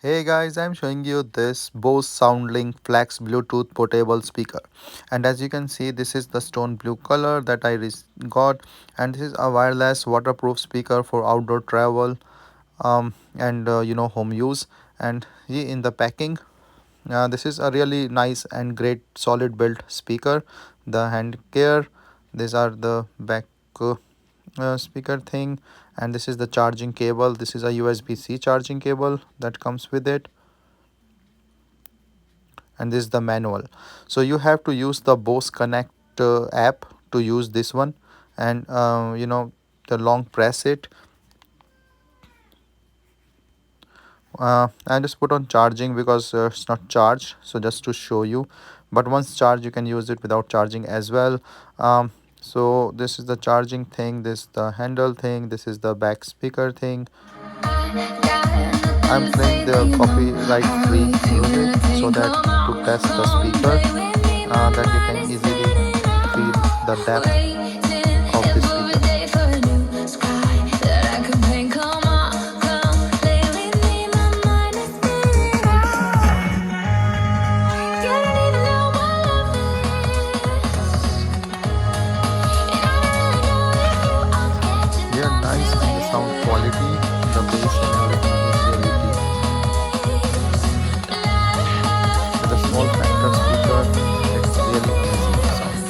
Hey guys, I'm showing you this Bose SoundLink Flex Bluetooth portable speaker. And as you can see, this is the stone blue color that got. And this is a wireless waterproof speaker for outdoor travel and home use. And in the packing, this is a really nice and great solid built speaker. The hand care, these are the back speaker thing, and this is the charging cable. This is a USB-C charging cable that comes with it, and this is the manual. So you have to use the Bose Connect app to use this one, and the long press it. I just put on charging because it's not charged, so just to show you. But once charged, you can use it without charging as well. So this is the charging thing, this the handle thing, this is the back speaker thing. I'm playing the copyright free music so that to test the speaker, that you can easily feel the depth of the speaker. They are nice and the sound quality, the bass and everything is really deep. With a small factor speaker, it's really amazing sound.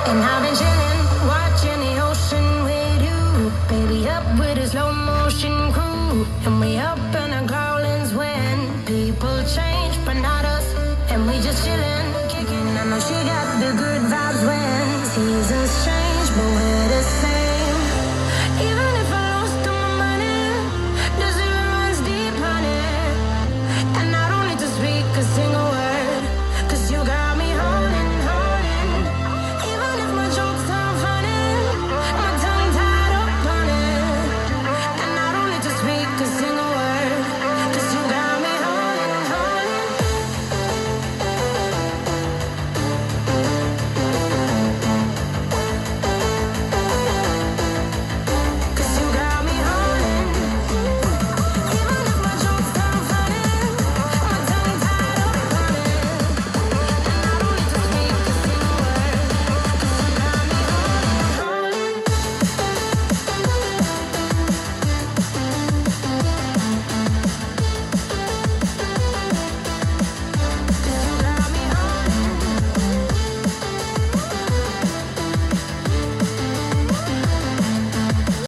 And I've been chillin', watching the ocean with you. Baby, up with a slow motion crew. And we up